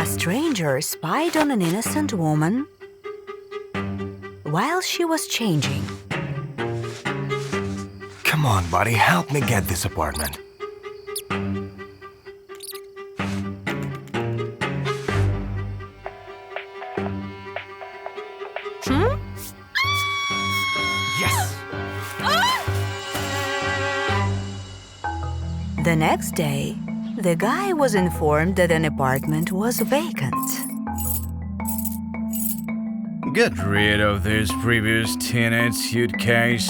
A stranger spied on an innocent woman while she was changing. Come on, buddy, help me get this apartment. Yes! The next day, the guy was informed that an apartment was vacant. Get rid of this previous teenage suitcase.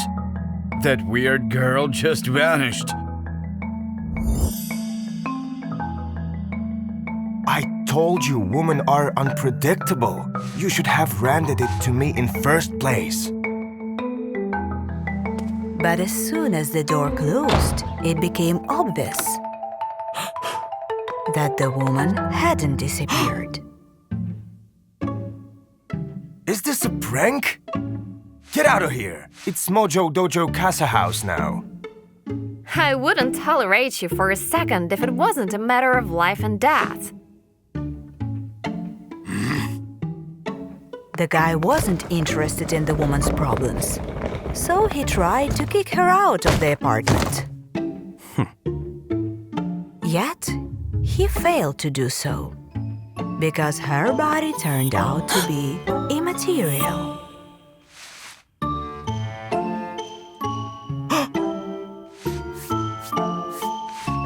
That weird girl just vanished. I told you women are unpredictable. You should have rented it to me in first place. But as soon as the door closed, it became obvious that the woman hadn't disappeared. Is this a prank? Get out of here! It's Mojo Dojo Casa House now. I wouldn't tolerate you for a second if it wasn't a matter of life and death. The guy wasn't interested in the woman's problems, so he tried to kick her out of the apartment. Yet, he failed to do so, because her body turned out to be immaterial.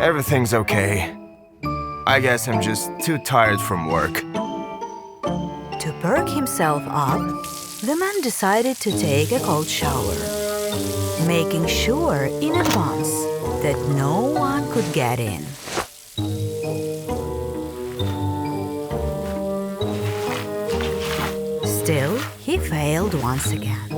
Everything's okay. I guess I'm just too tired from work. To perk himself up, the man decided to take a cold shower, making sure in advance that no one could get in. Still, he failed once again.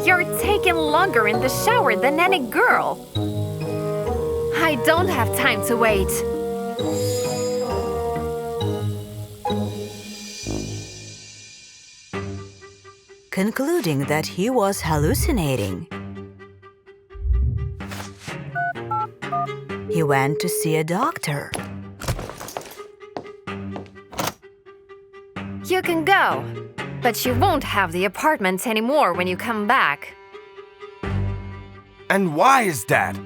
You're taking longer in the shower than any girl. I don't have time to wait. Concluding that he was hallucinating, he went to see a doctor. You can go, but you won't have the apartment anymore when you come back. And why is that?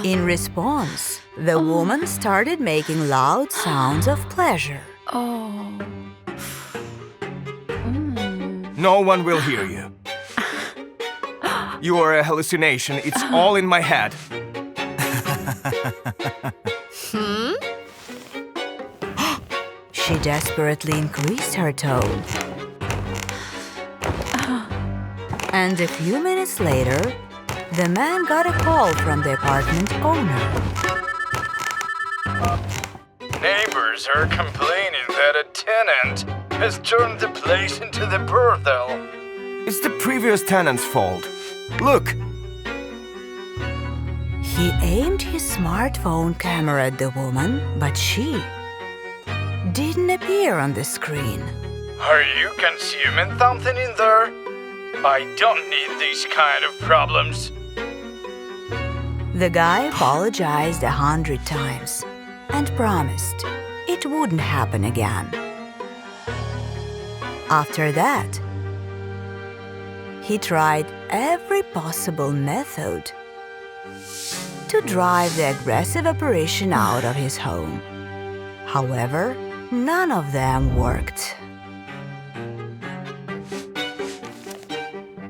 In response, the woman started making loud sounds of pleasure. No one will hear you. You are a hallucination. It's all in my head. She desperately increased her tone. And a few minutes later, the man got a call from the apartment owner. Neighbors are complaining that a tenant has turned the place into the brothel. It's the previous tenant's fault. Look! He aimed his smartphone camera at the woman, but she didn't appear on the screen. Are you consuming something in there? I don't need these kind of problems. The guy apologized 100 times and promised it wouldn't happen again. After that, he tried every possible method to drive the aggressive apparition out of his home. However, none of them worked.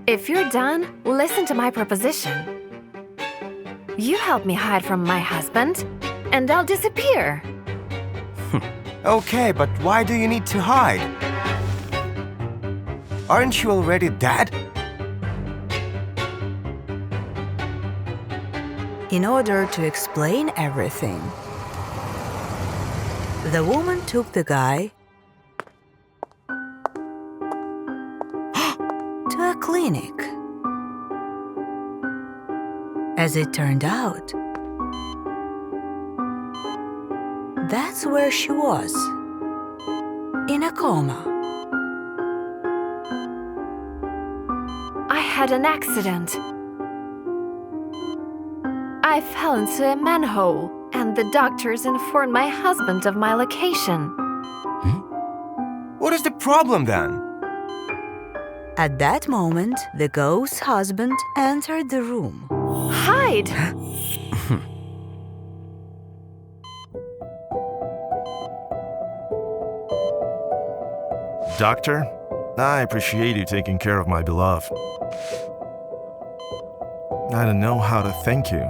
If you're done, listen to my proposition. You help me hide from my husband, and I'll disappear. Okay, but why do you need to hide? Aren't you already dead? In order to explain everything, the woman took the guy to a clinic. As it turned out, that's where she was, in a coma. I had an accident. I fell into a manhole, and the doctors informed my husband of my location. What is the problem then? At that moment, the ghost's husband entered the room. Hide! Doctor, I appreciate you taking care of my beloved. I don't know how to thank you.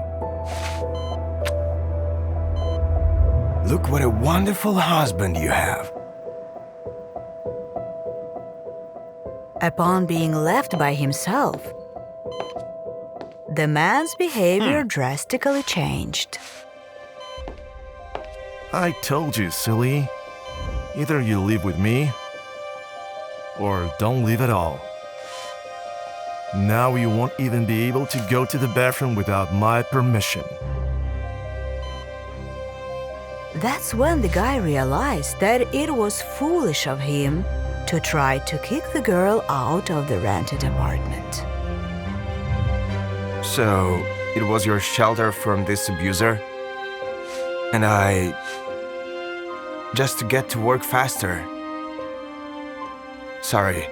Look what a wonderful husband you have. Upon being left by himself, the man's behavior drastically changed. I told you, silly. Either you live with me, or don't live at all. Now you won't even be able to go to the bathroom without my permission. That's when the guy realized that it was foolish of him to try to kick the girl out of the rented apartment. So, it was your shelter from this abuser? And just to get to work faster. Sorry.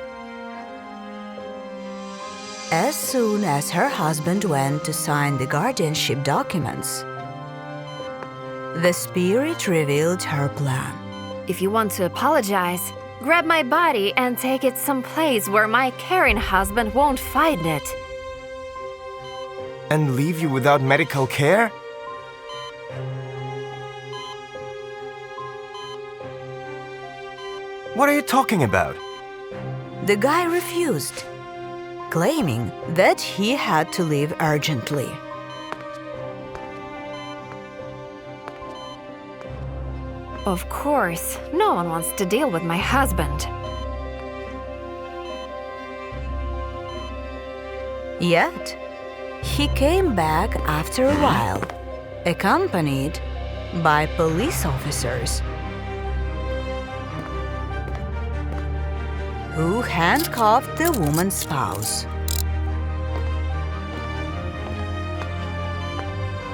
As soon as her husband went to sign the guardianship documents, the spirit revealed her plan. If you want to apologize, grab my body and take it someplace where my caring husband won't find it. And leave you without medical care? What are you talking about? The guy refused, claiming that he had to leave urgently. Of course, no one wants to deal with my husband. Yet, he came back after a while, accompanied by police officers who handcuffed the woman's spouse.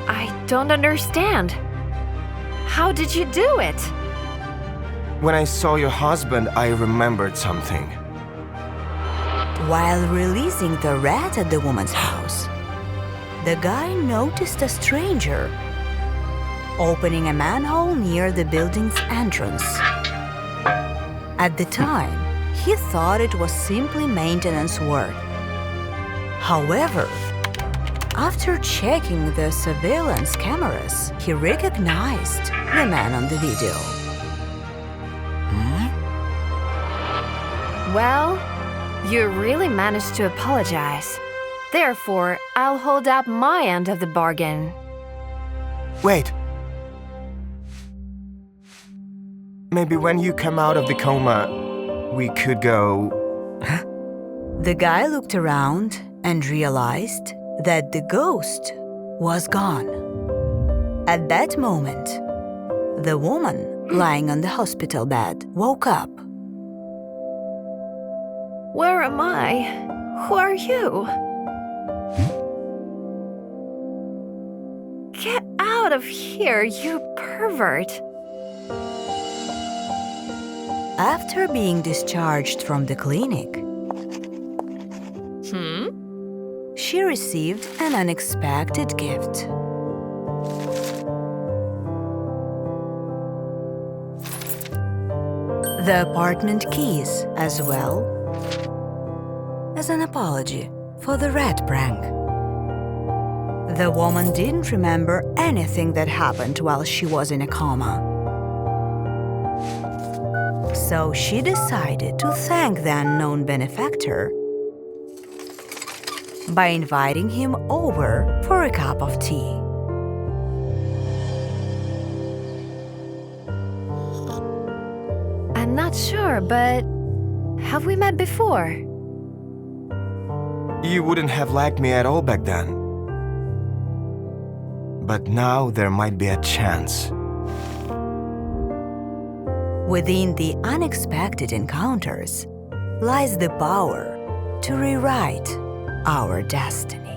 I don't understand. How did you do it? When I saw your husband, I remembered something. While releasing the rat at the woman's house, the guy noticed a stranger opening a manhole near the building's entrance. At the time, he thought it was simply maintenance work. However, after checking the surveillance cameras, he recognized the man on the video. Well, you really managed to apologize. Therefore, I'll hold up my end of the bargain. Wait. Maybe when you come out of the coma, we could go... The guy looked around and realized that the ghost was gone. At that moment, the woman lying on the hospital bed woke up. Where am I? Who are you? Get out of here, you pervert! After being discharged from the clinic, she received an unexpected gift. The apartment keys, as well as an apology for the rat prank. The woman didn't remember anything that happened while she was in a coma. So she decided to thank the unknown benefactor by inviting him over for a cup of tea. I'm not sure, but have we met before? You wouldn't have liked me at all back then. But now there might be a chance. Within the unexpected encounters lies the power to rewrite our destiny.